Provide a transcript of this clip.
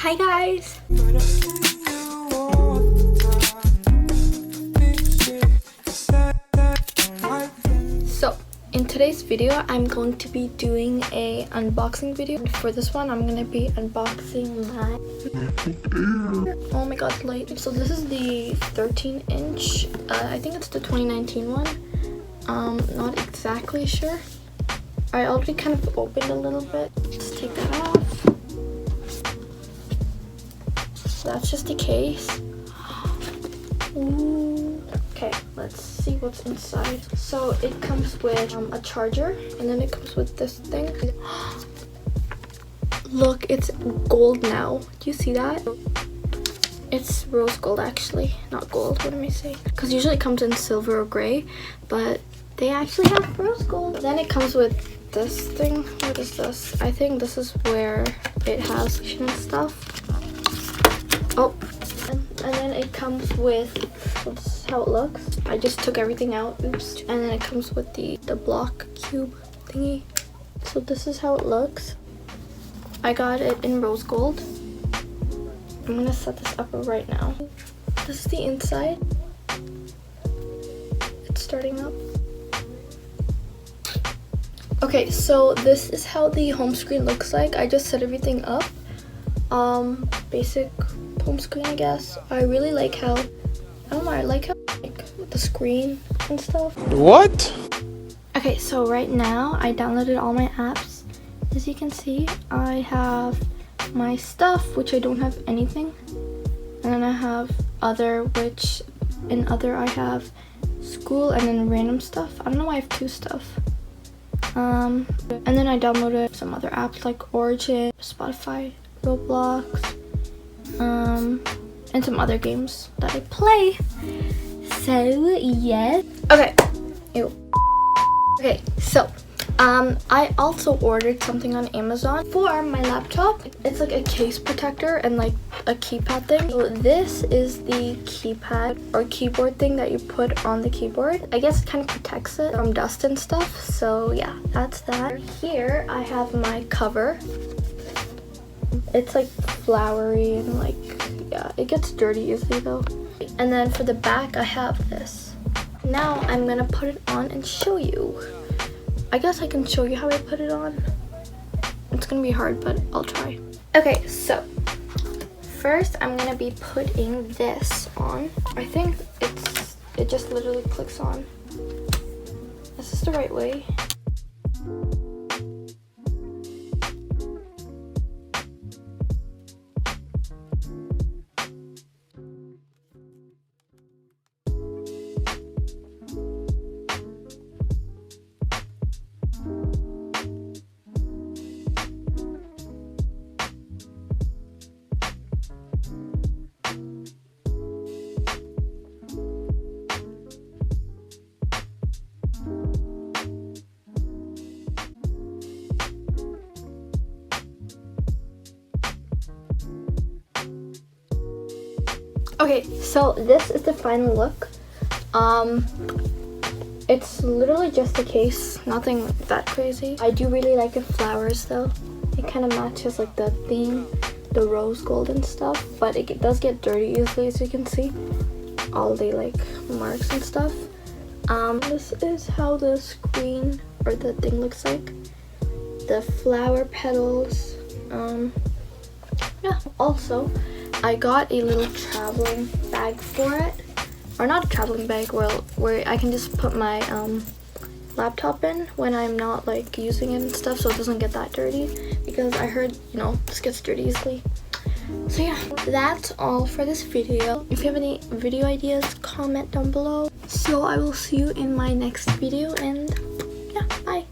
Hi guys! So in today's video I'm going to be doing a unboxing video. For this one I'm going to be unboxing my oh my god, light. So this is the 13-inch. I think it's the 2019 one. Not exactly sure. I already kind of opened a little bit. Let's take that off. So that's just the case. Ooh. Okay, let's see what's inside. So it comes with a charger, and then it comes with this thing. Look, it's gold now. Do you see that? It's rose gold actually, not gold. What am I saying? Because usually it comes in silver or gray, but they actually have rose gold. Then it comes with this thing. What is this? I think this is where it has and stuff. Oh, and then it comes with, this is how it looks. I just took everything out, oops. And then it comes with the block cube thingy. So this is how it looks. I got it in rose gold. I'm gonna set this up right now. This is the inside. It's starting up. Okay, so this is how the home screen looks like. I just set everything up. Basic home screen, I guess. I really like how, I don't know, I like how like the screen and stuff. What? Okay, so right now I downloaded all my apps. As you can see, I have my stuff, which I don't have anything. And then I have other, which in other I have school and then random stuff. I don't know why I have two stuff. And then I downloaded some other apps like Origin, Spotify, Roblox, and some other games that I play. So yes. Okay. Ew. Okay, so I also ordered something on Amazon for my laptop. It's like a case protector and like a keypad thing. So this is the keypad or keyboard thing that you put on the keyboard. I guess it kind of protects it from dust and stuff. So yeah, that's that. Here I have my cover. It's like flowery and like, yeah, it gets dirty easily though. And then for the back I have this. Now I'm gonna put it on and show you. I guess I can show you how I put it on. It's gonna be hard, but I'll try. Okay, so first I'm gonna be putting this on. I think it just literally clicks on. Is this the right way? Okay, so this is the final look. It's literally just a case, nothing that crazy. I do really like the flowers though. It kind of matches like the theme, the rose gold and stuff, but it does get dirty easily, as you can see. All the like marks and stuff. This is how the screen or the thing looks like. The flower petals. Yeah, also I got a little traveling bag for it. Or not a traveling bag, where I can just put my laptop in when I'm not like using it and stuff, so it doesn't get that dirty, because I heard, you know, this gets dirty easily. So yeah, that's all for this video. If you have any video ideas, comment down below. So I will see you in my next video, and yeah, bye.